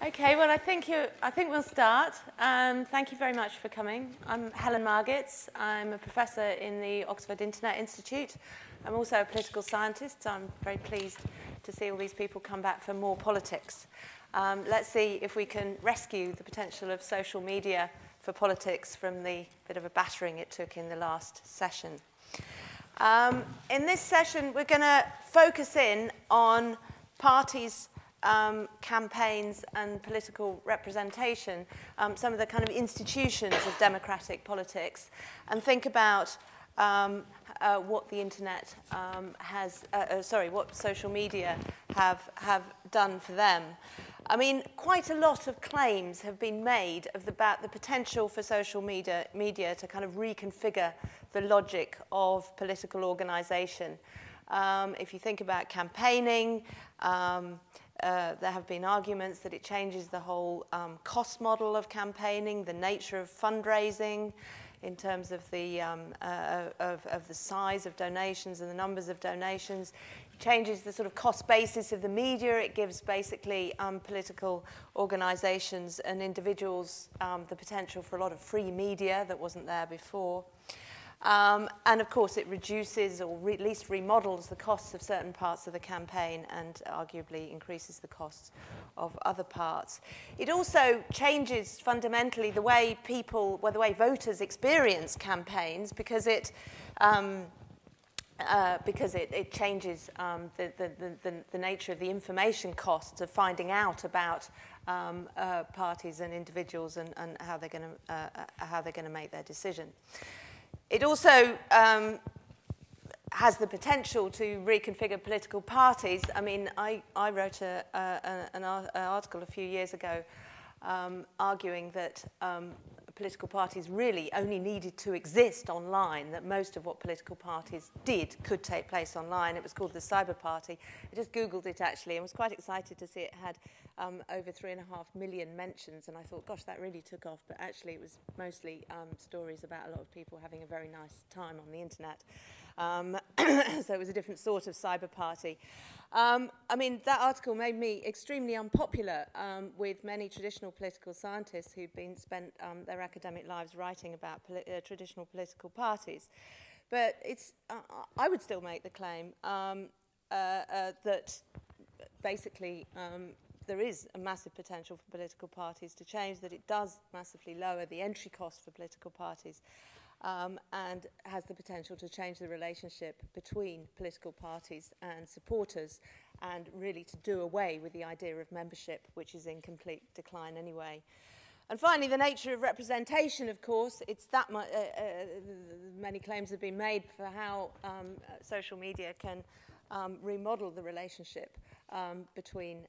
Okay, well, I think we'll start. Thank you very much for coming. I'm Helen Margetts. I'm a professor in the Oxford Internet Institute. I'm also a political scientist, so I'm very pleased to see all these people come back for more politics. Let's see if we can rescue the potential of social media for politics from the bit of a battering it took in the last session. In this session, we're going to focus in on parties' campaigns and political representation, some of the kind of institutions of democratic politics, and think about what the internet what social media have done for them. I mean, quite a lot of claims have been made about the potential for social media to kind of reconfigure the logic of political organisation. If you think about campaigning, there have been arguments that it changes the whole cost model of campaigning, the nature of fundraising, in terms of the size of donations and the numbers of donations. It changes the sort of cost basis of the media. It gives basically political organisations and individuals the potential for a lot of free media that wasn't there before. And of course, it reduces or at least remodels the costs of certain parts of the campaign and arguably increases the costs of other parts. It also changes fundamentally the way the way voters experience campaigns because it changes the nature of the information costs of finding out about parties and individuals and how they're going to make their decision. It also has the potential to reconfigure political parties. I mean, I wrote an article a few years ago arguing that political parties really only needed to exist online, that most of what political parties did could take place online. It was called the Cyber Party. I just Googled it, actually, and was quite excited to see it had over 3.5 million mentions, and I thought, gosh, that really took off, but actually it was mostly stories about a lot of people having a very nice time on the internet. So it was a different sort of cyber party. I mean, that article made me extremely unpopular with many traditional political scientists who've spent their academic lives writing about traditional political parties. But I would still make the claim that basically there is a massive potential for political parties to change, that it does massively lower the entry cost for political parties, and has the potential to change the relationship between political parties and supporters, and really to do away with the idea of membership, which is in complete decline anyway. And finally, the nature of representation, of course. It's that many claims have been made for how social media can remodel the relationship between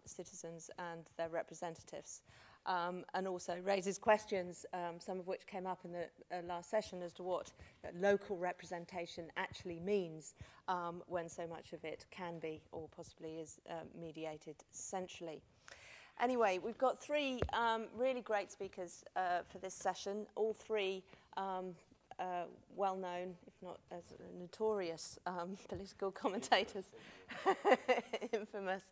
citizens and their representatives. And also raises questions, some of which came up in the last session, as to what local representation actually means when so much of it can be or possibly is mediated centrally. Anyway, we've got three really great speakers for this session, all three well-known, if not as notorious, political commentators, infamous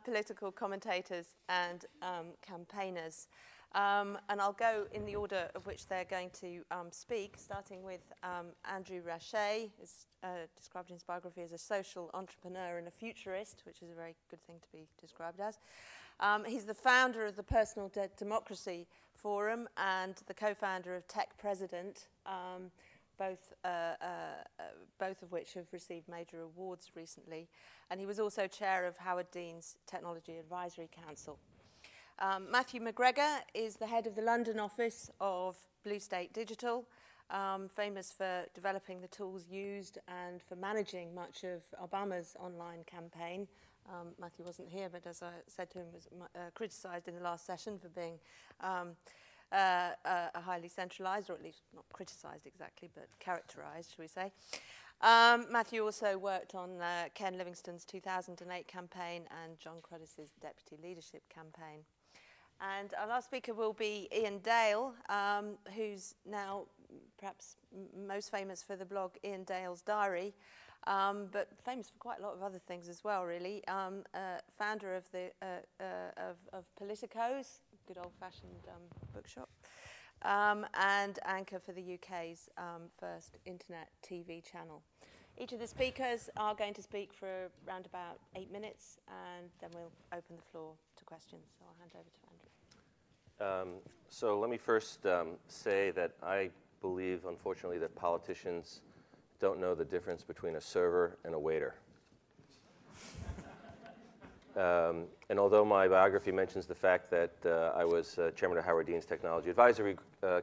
political commentators and campaigners. And I'll go in the order of which they're going to speak, starting with Andrew Rasiej, who's described in his biography as a social entrepreneur and a futurist, which is a very good thing to be described as. He's the founder of the Personal Democracy Forum and the co-founder of Tech President, both of which have received major awards recently. And he was also chair of Howard Dean's Technology Advisory Council. Matthew McGregor is the head of the London office of Blue State Digital, famous for developing the tools used and for managing much of Obama's online campaign. Matthew wasn't here, but as I said to him, was criticised in the last session for being highly centralised, or at least not criticised exactly, but characterised, shall we say. Matthew also worked on Ken Livingstone's 2008 campaign and John Cruddas' deputy leadership campaign. And our last speaker will be Iain Dale, who's now perhaps most famous for the blog Iain Dale's Diary, but famous for quite a lot of other things as well, really. Founder of Politico's, good old-fashioned bookshop, and anchor for the UK's first internet TV channel. Each of the speakers are going to speak for around about 8 minutes, and then we'll open the floor to questions. So I'll hand over to Andrew. So let me first say that I believe, unfortunately, that politicians don't know the difference between a server and a waiter. And although my biography mentions the fact that I was chairman of Howard Dean's Technology Advisory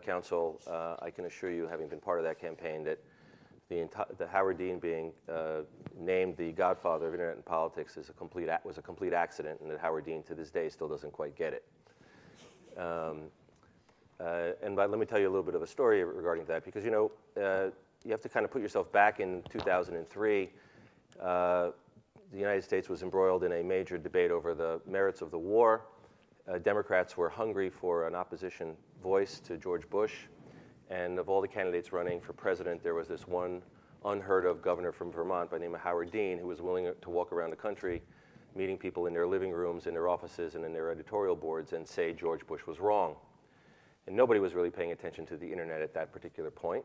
Council, I can assure you, having been part of that campaign, that the Howard Dean being named the godfather of internet and politics was a complete accident, and that Howard Dean to this day still doesn't quite get it. But let me tell you a little bit of a story regarding that, because you have to kind of put yourself back in 2003. The United States was embroiled in a major debate over the merits of the war. Democrats were hungry for an opposition voice to George Bush. And of all the candidates running for president, there was this one unheard of governor from Vermont by the name of Howard Dean, who was willing to walk around the country, meeting people in their living rooms, in their offices, and in their editorial boards, and say George Bush was wrong. And nobody was really paying attention to the internet at that particular point.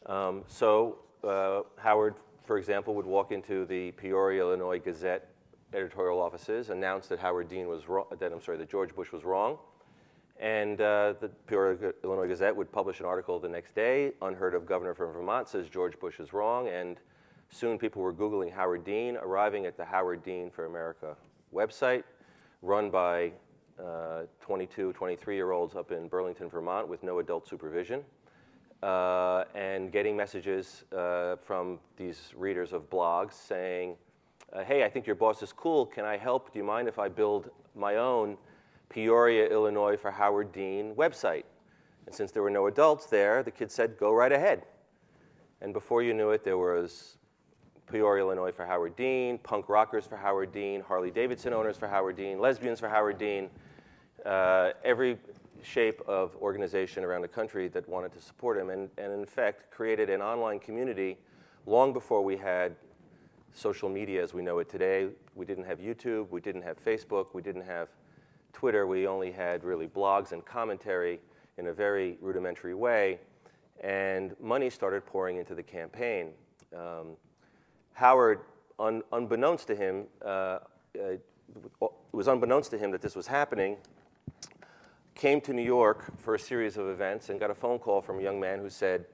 Howard, for example, would walk into the Peoria, Illinois Gazette editorial offices, announce that that George Bush was wrong. And the Peoria, Illinois Gazette would publish an article the next day. Unheard of governor from Vermont says George Bush is wrong. And soon people were Googling Howard Dean, arriving at the Howard Dean for America website, run by 22, 23-year-olds up in Burlington, Vermont, with no adult supervision, and getting messages from these readers of blogs saying, hey, I think your boss is cool. Can I help? Do you mind if I build my own Peoria, Illinois for Howard Dean website? And since there were no adults there, the kid said, go right ahead. And before you knew it, there was Peoria, Illinois for Howard Dean, punk rockers for Howard Dean, Harley-Davidson owners for Howard Dean, lesbians for Howard Dean, every shape of organization around the country that wanted to support him, and in fact created an online community long before we had social media as we know it today. We didn't have YouTube, we didn't have Facebook, we didn't have Twitter. We only had really blogs and commentary in a very rudimentary way, and money started pouring into the campaign. Howard, unbeknownst to him, it was unbeknownst to him that this was happening, came to New York for a series of events and got a phone call from a young man who said,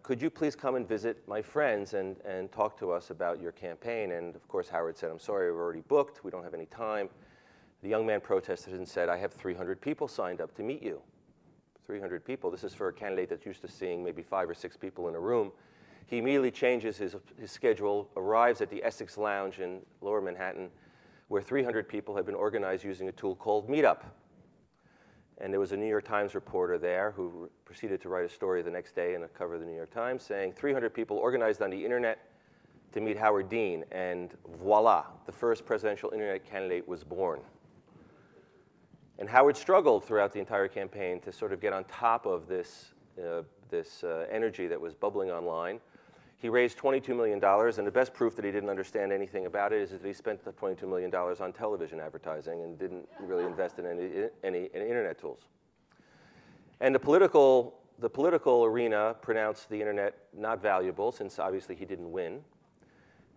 could you please come and visit my friends and talk to us about your campaign? And of course, Howard said, I'm sorry, we're already booked. We don't have any time. The young man protested and said, I have 300 people signed up to meet you. 300 people. This is for a candidate that's used to seeing maybe 5 or 6 people in a room. He immediately changes his schedule, arrives at the Essex Lounge in Lower Manhattan, where 300 people had been organized using a tool called Meetup. And there was a New York Times reporter there who proceeded to write a story the next day in a cover of the New York Times saying 300 people organized on the internet to meet Howard Dean, and voila, the first presidential internet candidate was born. And Howard struggled throughout the entire campaign to sort of get on top of this energy that was bubbling online. He raised $22 million, and the best proof that he didn't understand anything about it is that he spent the $22 million on television advertising and didn't really invest in any internet tools. And the political arena pronounced the internet not valuable, since obviously he didn't win.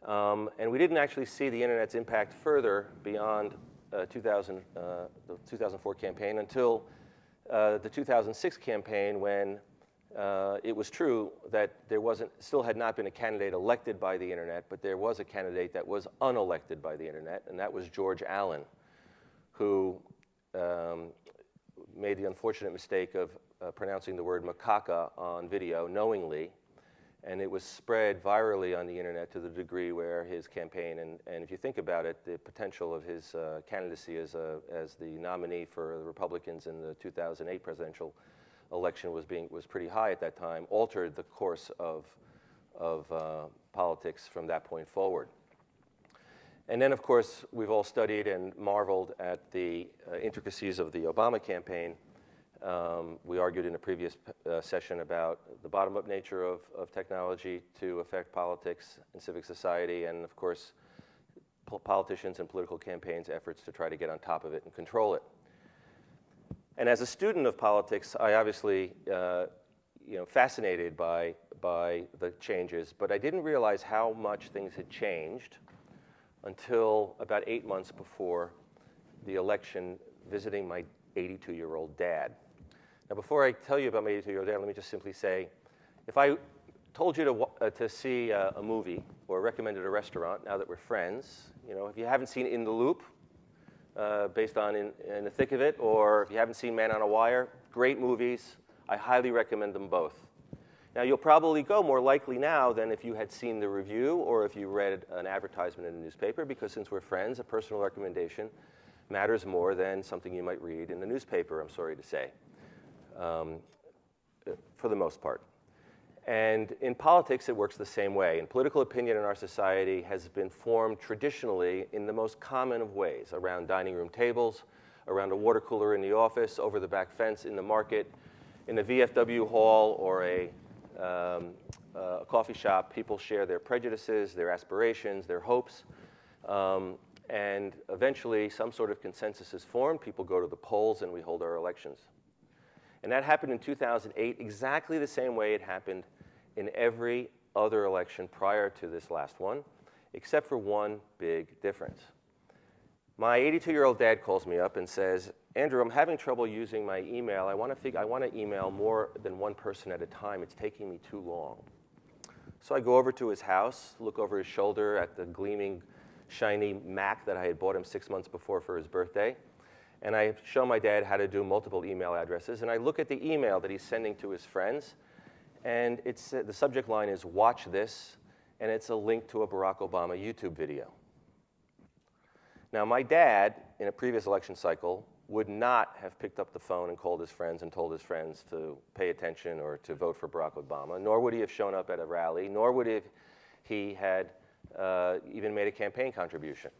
And we didn't actually see the internet's impact further beyond the 2004 campaign until the 2006 campaign, when it was true that there still had not been a candidate elected by the internet, but there was a candidate that was unelected by the internet, and that was George Allen, who made the unfortunate mistake of pronouncing the word macaca on video knowingly, and it was spread virally on the internet to the degree where his campaign, and if you think about it, the potential of his candidacy as the nominee for the Republicans in the 2008 presidential election was pretty high at that time, altered the course of politics from that point forward. And then, of course, we've all studied and marveled at the intricacies of the Obama campaign. We argued in a previous session about the bottom-up nature of technology to affect politics and civic society, and of course, politicians and political campaigns' efforts to try to get on top of it and control it. And as a student of politics, I obviously, fascinated by the changes, but I didn't realize how much things had changed until about 8 months before the election, visiting my 82-year-old dad. Now, before I tell you about my 82-year-old dad, let me just simply say, if I told you to see a movie or recommended a restaurant, now that we're friends, if you haven't seen In the Loop, based on In the Thick of It, or if you haven't seen Man on a Wire, great movies. I highly recommend them both. Now, you'll probably go more likely now than if you had seen the review or if you read an advertisement in the newspaper, because since we're friends, a personal recommendation matters more than something you might read in the newspaper, I'm sorry to say, for the most part. And in politics, it works the same way. And political opinion in our society has been formed traditionally in the most common of ways, around dining room tables, around a water cooler in the office, over the back fence in the market, in a VFW hall or a coffee shop. People share their prejudices, their aspirations, their hopes, and eventually some sort of consensus is formed. People go to the polls and we hold our elections. And that happened in 2008 exactly the same way it happened in every other election prior to this last one, except for one big difference. My 82-year-old dad calls me up and says, Andrew, I'm having trouble using my email. I want to email more than one person at a time. It's taking me too long. So I go over to his house, look over his shoulder at the gleaming, shiny Mac that I had bought him 6 months before for his birthday. And I show my dad how to do multiple email addresses. And I look at the email that he's sending to his friends. And the subject line is, watch this. And it's a link to a Barack Obama YouTube video. Now, my dad, in a previous election cycle, would not have picked up the phone and called his friends and told his friends to pay attention or to vote for Barack Obama, nor would he have shown up at a rally, nor would he had even made a campaign contribution.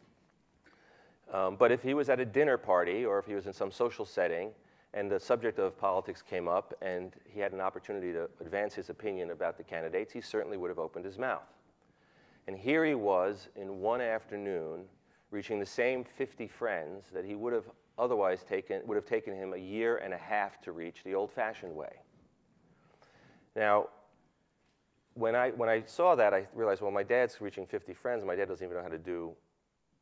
But if he was at a dinner party or if he was in some social setting and the subject of politics came up and he had an opportunity to advance his opinion about the candidates, he certainly would have opened his mouth. And here he was in one afternoon reaching the same 50 friends that he would have otherwise taken him a year and a half to reach the old-fashioned way. Now, when I saw that, I realized, well, my dad's reaching 50 friends. My dad doesn't even know how to do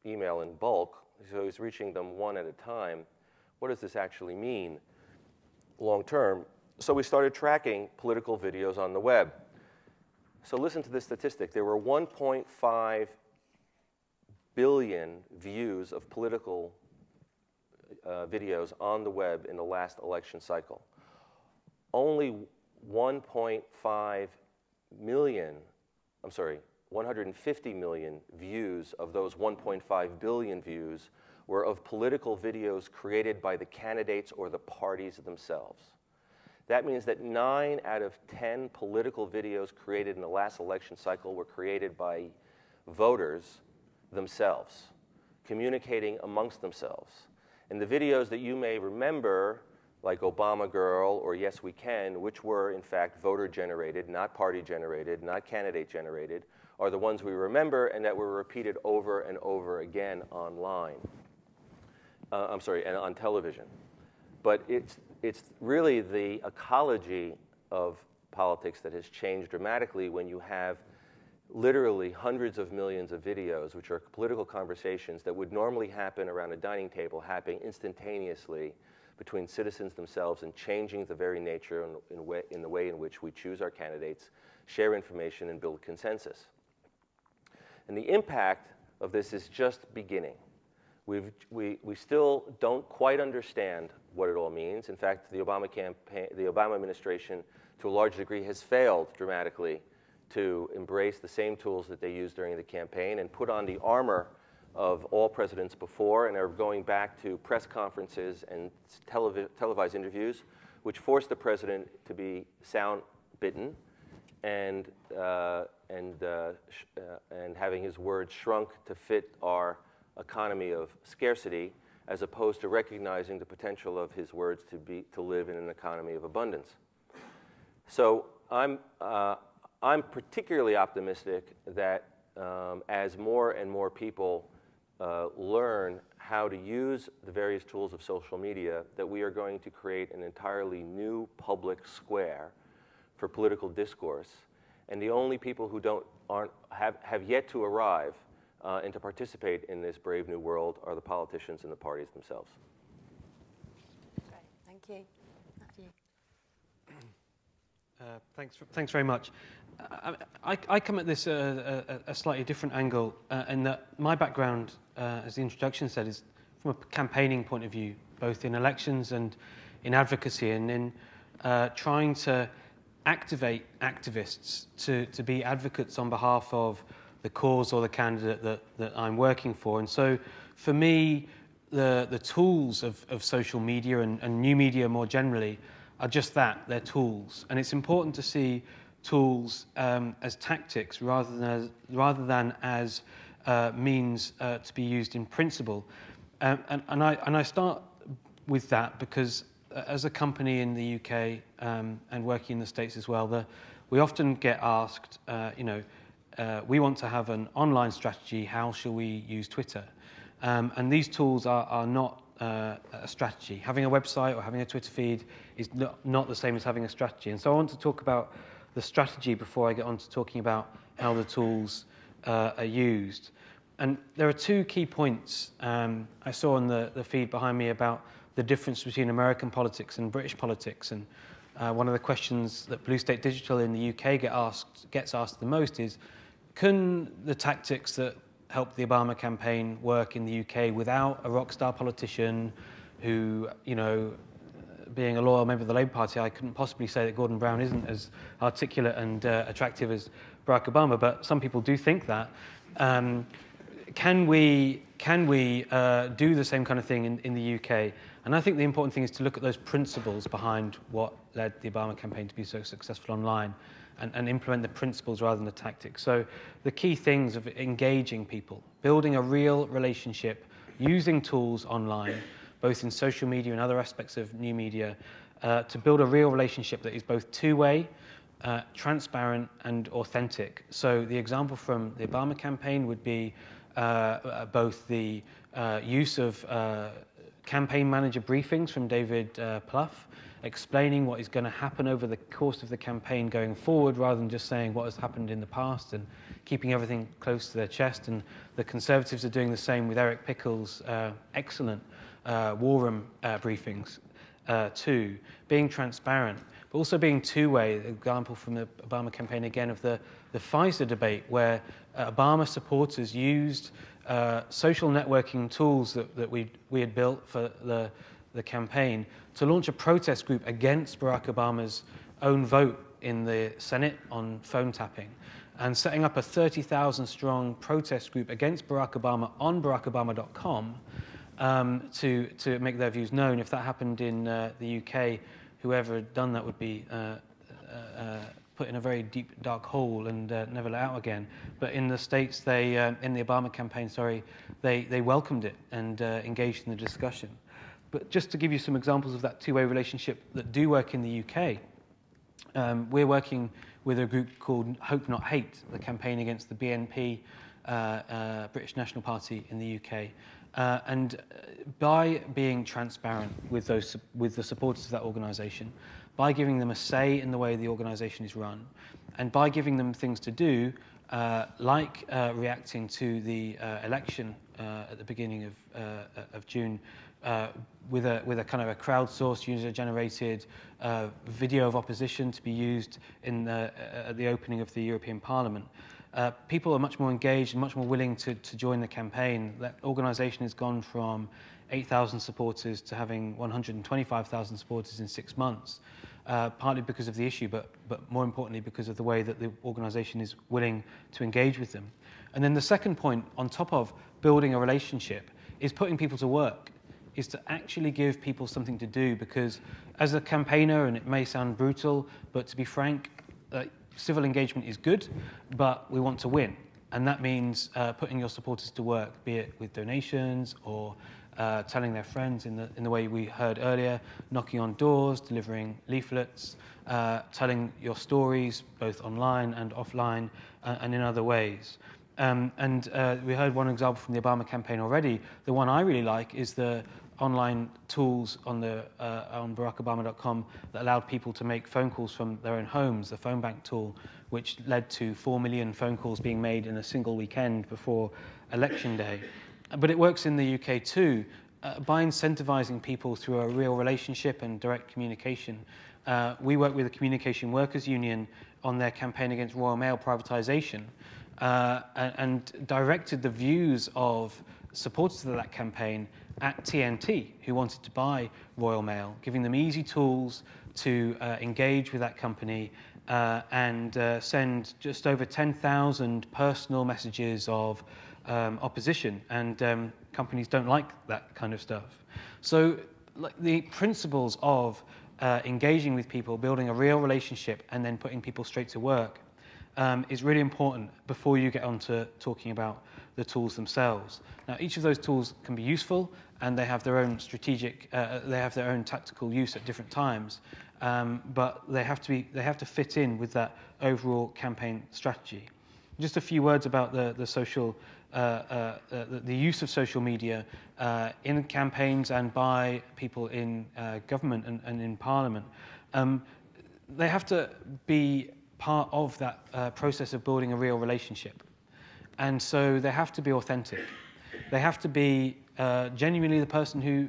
email in bulk, so he's reaching them one at a time. What does this actually mean long term? So we started tracking political videos on the web. So listen to this statistic. There were 1.5 billion views of political videos on the web in the last election cycle. Only 150 million views of those 1.5 billion views were of political videos created by the candidates or the parties themselves. That means that 9 out of 10 political videos created in the last election cycle were created by voters themselves, communicating amongst themselves. And the videos that you may remember, like Obama Girl or Yes We Can, which were in fact voter-generated, not party-generated, not candidate-generated, are the ones we remember and that were repeated over and over again online. And on television. But it's really the ecology of politics that has changed dramatically when you have literally hundreds of millions of videos, which are political conversations that would normally happen around a dining table, happening instantaneously between citizens themselves and changing the very nature in the way in which we choose our candidates, share information, and build consensus. And the impact of this is just beginning. We still don't quite understand what it all means. In fact, the Obama administration, to a large degree, has failed dramatically to embrace the same tools that they used during the campaign and put on the armor of all presidents before and are going back to press conferences and televised interviews, which forced the president to be sound-bitten and having his words shrunk to fit our economy of scarcity, as opposed to recognizing the potential of his words to live in an economy of abundance. So I'm particularly optimistic that as more and more people learn how to use the various tools of social media, that we are going to create an entirely new public square for political discourse. And the only people who have yet to arrive and to participate in this brave new world are the politicians and the parties themselves. Great, thank you. Matthew. Thanks very much. I come at this a slightly different angle in that my background, as the introduction said, is from a campaigning point of view, both in elections and in advocacy, and in trying to activate activists to be advocates on behalf of the cause or the candidate that I'm working for. And so for me, the tools of social media and new media more generally are just that, they're tools. And it's important to see tools as tactics rather than as means to be used in principle. And I start with that because as a company in the UK and working in the States as well, we often get asked, we want to have an online strategy, how shall we use Twitter? And these tools are not a strategy. Having a website or having a Twitter feed is not the same as having a strategy. And so I want to talk about the strategy before I get on to talking about how the tools are used. And there are two key points I saw on the feed behind me about the difference between American politics and British politics. And one of the questions that Blue State Digital in the UK gets asked the most is, can the tactics that helped the Obama campaign work in the UK without a rock star politician who, being a loyal member of the Labour Party, I couldn't possibly say that Gordon Brown isn't as articulate and attractive as Barack Obama, but some people do think that. Can we do the same kind of thing in the UK? And I think the important thing is to look at those principles behind what led the Obama campaign to be so successful online and implement the principles rather than the tactics. So the key things of engaging people, building a real relationship, using tools online, both in social media and other aspects of new media, to build a real relationship that is both two-way, transparent and authentic. So the example from the Obama campaign would be both the use of campaign manager briefings from David Plouffe, explaining what is going to happen over the course of the campaign going forward, rather than just saying what has happened in the past and keeping everything close to their chest. And the Conservatives are doing the same with Eric Pickle's excellent war room briefings too. Being transparent, but also being two-way. The example from the Obama campaign again of the Pfizer debate, where Obama supporters used social networking tools that we had built for the campaign to launch a protest group against Barack Obama's own vote in the Senate on phone tapping, and setting up a 30,000 strong protest group against Barack Obama on barackobama.com to make their views known. If that happened in the UK, whoever had done that would be put in a very deep, dark hole and never let out again. But in the States, in the Obama campaign, they welcomed it and engaged in the discussion. But just to give you some examples of that two-way relationship that do work in the UK, we're working with a group called Hope Not Hate, the campaign against the BNP, British National Party in the UK. And by being transparent with the supporters of that organisation, by giving them a say in the way the organisation is run, and by giving them things to do, like reacting to the election at the beginning of June, with a kind of a crowdsourced, user-generated video of opposition to be used at the opening of the European Parliament. People are much more engaged and much more willing to join the campaign. That organisation has gone from 8,000 supporters to having 125,000 supporters in 6 months, partly because of the issue, but more importantly because of the way that the organisation is willing to engage with them. And then the second point, on top of building a relationship, is putting people to work, is to actually give people something to do, because as a campaigner, and it may sound brutal, but to be frank, civil engagement is good, but we want to win. And that means putting your supporters to work, be it with donations or telling their friends in the way we heard earlier, knocking on doors, delivering leaflets, telling your stories both online and offline and in other ways. We heard one example from the Obama campaign already. The one I really like is the online tools on barackobama.com that allowed people to make phone calls from their own homes, the phone bank tool, which led to 4 million phone calls being made in a single weekend before Election Day. But it works in the UK too. By incentivizing people through a real relationship and direct communication. We work with the Communication Workers Union on their campaign against Royal Mail privatisation and directed the views of supporters of that campaign at TNT, who wanted to buy Royal Mail, giving them easy tools to engage with that company and send just over 10,000 personal messages of opposition, and companies don't like that kind of stuff. So like, the principles of engaging with people, building a real relationship, and then putting people straight to work is really important before you get on to talking about the tools themselves. Now, each of those tools can be useful, and they have their own strategic, they have their own tactical use at different times, but they have to fit in with that overall campaign strategy. Just a few words about the social, the use of social media in campaigns and by people in government and in Parliament. They have to be part of that process of building a real relationship. And so they have to be authentic. They have to be genuinely the person who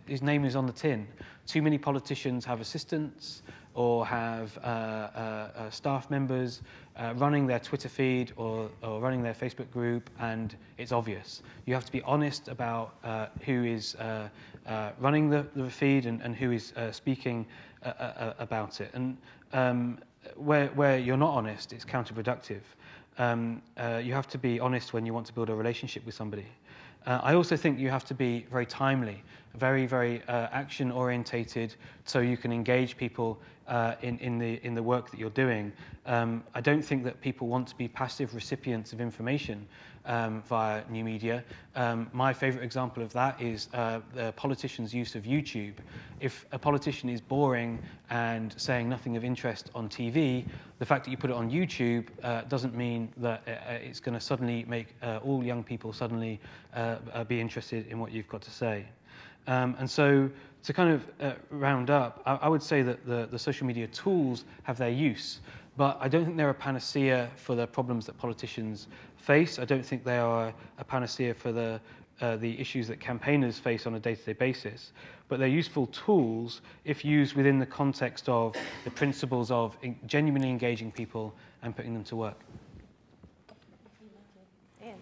his name is on the tin. Too many politicians have assistants or have staff members running their Twitter feed or running their Facebook group, and it's obvious. You have to be honest about who is running the feed and who is speaking about it. And where you're not honest, it's counterproductive. You have to be honest when you want to build a relationship with somebody. I also think you have to be very timely, very action-orientated, so you can engage people in the work that you're doing. I don't think that people want to be passive recipients of information via new media. My favourite example of that is the politicians' use of YouTube. If a politician is boring and saying nothing of interest on TV, the fact that you put it on YouTube doesn't mean that it's going to suddenly make all young people suddenly be interested in what you've got to say. And so to kind of round up, I would say that the social media tools have their use, but I don't think they're a panacea for the problems that politicians face. I don't think they are a panacea for the issues that campaigners face on a day-to-day basis. But they're useful tools if used within the context of the principles of genuinely engaging people and putting them to work. Iain.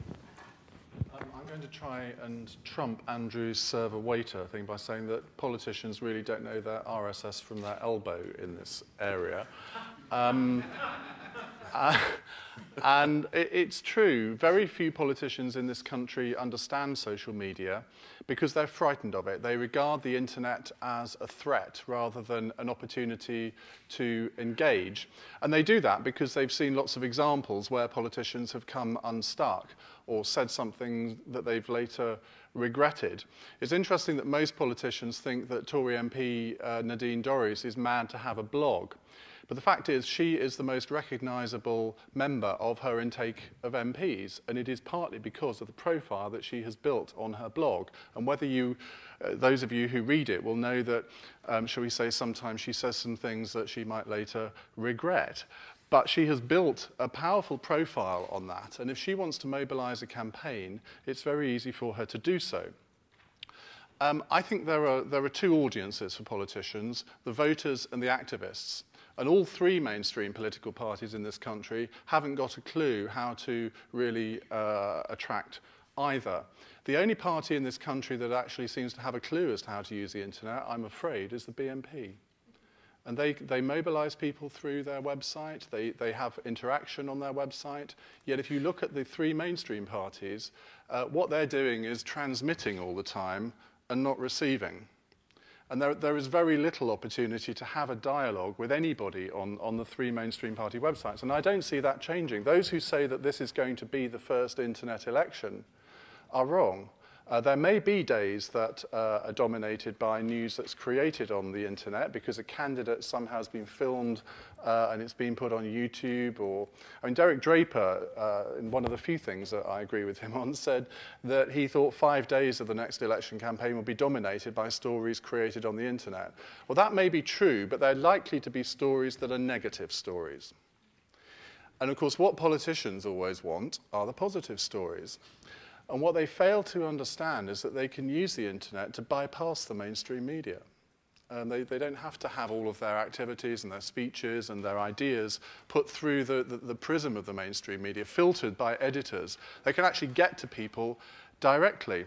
I'm going to try and trump Andrew's server-waiter thing by saying that politicians really don't know their RSS from their elbow in this area. And it's true, very few politicians in this country understand social media because they're frightened of it. They regard the internet as a threat rather than an opportunity to engage. And they do that because they've seen lots of examples where politicians have come unstuck or said something that they've later regretted. It's interesting that most politicians think that Tory MP Nadine Dorries is mad to have a blog. But the fact is, she is the most recognisable member of her intake of MPs, and it is partly because of the profile that she has built on her blog. And whether you, those of you who read it, will know that, shall we say, sometimes she says some things that she might later regret. But she has built a powerful profile on that, and if she wants to mobilise a campaign, it's very easy for her to do so. I think there are two audiences for politicians, the voters and the activists. And all three mainstream political parties in this country haven't got a clue how to really attract either. The only party in this country that actually seems to have a clue as to how to use the internet, I'm afraid, is the BNP. And they mobilise people through their website, they have interaction on their website, yet if you look at the three mainstream parties, what they're doing is transmitting all the time and not receiving. And there is very little opportunity to have a dialogue with anybody on the three mainstream party websites. And I don't see that changing. Those who say that this is going to be the first internet election are wrong. There may be days that are dominated by news that's created on the internet because a candidate somehow has been filmed and it's been put on YouTube. I mean, Derek Draper, in one of the few things that I agree with him on, said that he thought 5 days of the next election campaign would be dominated by stories created on the internet. Well, that may be true, but they're likely to be stories that are negative stories. And of course, what politicians always want are the positive stories. And what they fail to understand is that they can use the internet to bypass the mainstream media. They don't have to have all of their activities and their speeches and their ideas put through the prism of the mainstream media, filtered by editors. They can actually get to people directly.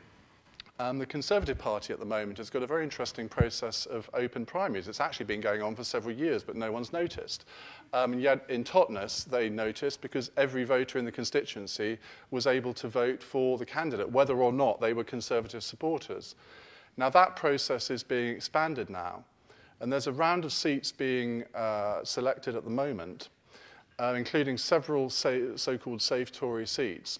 The Conservative Party at the moment has got a very interesting process of open primaries. It's actually been going on for several years, but no one's noticed. Yet in Totnes, they noticed because every voter in the constituency was able to vote for the candidate, whether or not they were Conservative supporters. Now, that process is being expanded now, and there's a round of seats being selected at the moment, including several so-called Save Tory seats,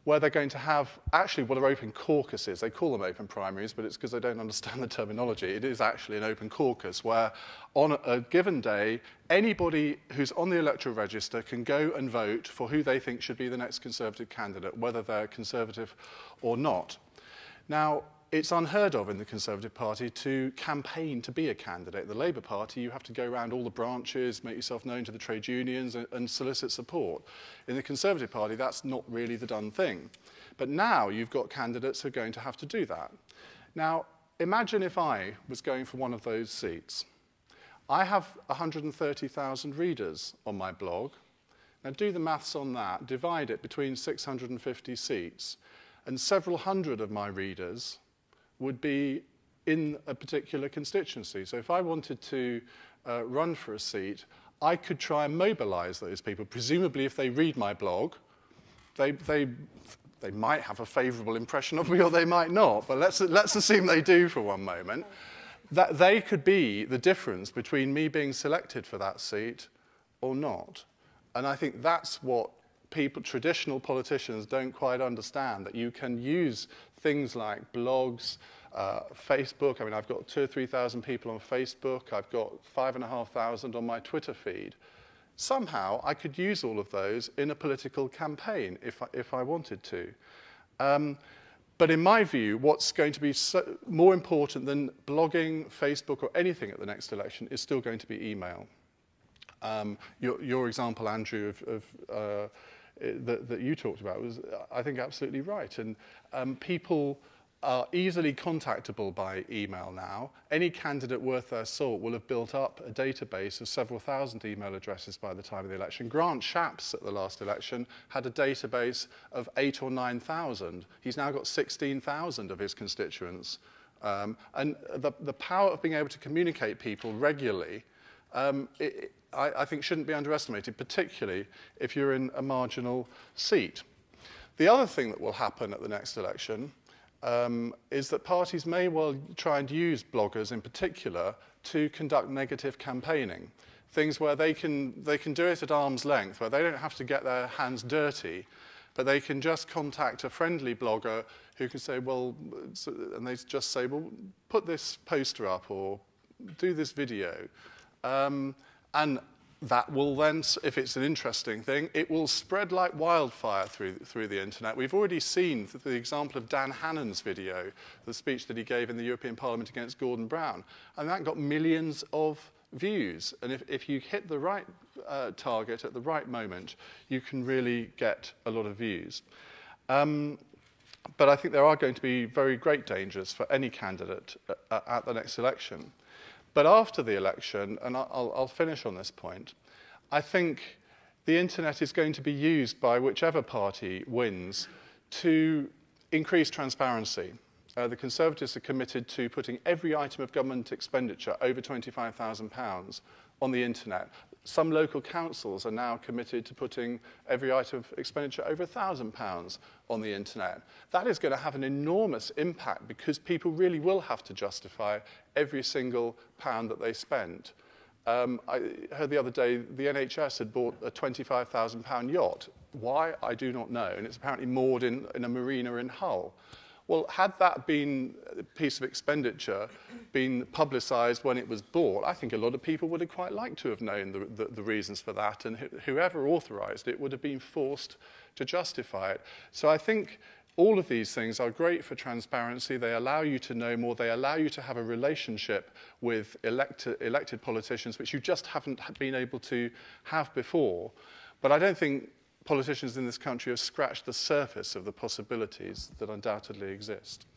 where they're going to have actually what are open caucuses. They call them open primaries, but it's because they don't understand the terminology. It is actually an open caucus where on a given day, anybody who's on the electoral register can go and vote for who they think should be the next Conservative candidate, whether they're Conservative or not. Now, it's unheard of in the Conservative Party to campaign to be a candidate. In the Labour Party, you have to go around all the branches, make yourself known to the trade unions and solicit support. In the Conservative Party, that's not really the done thing. But now you've got candidates who are going to have to do that. Now, imagine if I was going for one of those seats. I have 130,000 readers on my blog. Now, do the maths on that, divide it between 650 seats, and several hundred of my readers would be in a particular constituency. So if I wanted to run for a seat, I could try and mobilize those people. Presumably, if they read my blog, they might have a favorable impression of me or they might not, but let's assume they do for one moment. That they could be the difference between me being selected for that seat or not. And I think that's what traditional politicians don't quite understand, that you can use things like blogs, Facebook. I mean, I've got 2,000 or 3,000 people on Facebook. I've got 5,500 on my Twitter feed. Somehow, I could use all of those in a political campaign if I wanted to. But in my view, what's going to be more important than blogging, Facebook, or anything at the next election is still going to be email. Your example, Andrew, that you talked about was, I think, absolutely right. And people are easily contactable by email now. Any candidate worth their salt will have built up a database of several thousand email addresses by the time of the election. Grant Shapps at the last election had a database of 8,000 or 9,000. He's now got 16,000 of his constituents. And the power of being able to communicate people regularly I think shouldn't be underestimated, particularly if you're in a marginal seat. The other thing that will happen at the next election is that parties may well try and use bloggers in particular to conduct negative campaigning. Things where they can do it at arm's length, where they don't have to get their hands dirty, but they can just contact a friendly blogger who can say, well, and they just say, well, put this poster up or do this video. And that will then, if it's an interesting thing, it will spread like wildfire through the internet. We've already seen the example of Dan Hannan's video, the speech that he gave in the European Parliament against Gordon Brown, and that got millions of views. And if you hit the right target at the right moment, you can really get a lot of views. But I think there are going to be very great dangers for any candidate at the next election. But after the election, and I'll finish on this point, I think the internet is going to be used by whichever party wins to increase transparency. The Conservatives are committed to putting every item of government expenditure over £25,000 on the internet. Some local councils are now committed to putting every item of expenditure over £1,000 on the internet. That is going to have an enormous impact because people really will have to justify every single pound that they spent. I heard the other day the NHS had bought a £25,000 yacht. Why? I do not know. And it's apparently moored in a marina in Hull. Well, had that been a piece of expenditure been publicised when it was bought, I think a lot of people would have quite liked to have known the reasons for that, and whoever authorised it would have been forced to justify it. So I think all of these things are great for transparency. They allow you to know more. They allow you to have a relationship with elected politicians, which you just haven't been able to have before. But I don't think politicians in this country have scratched the surface of the possibilities that undoubtedly exist.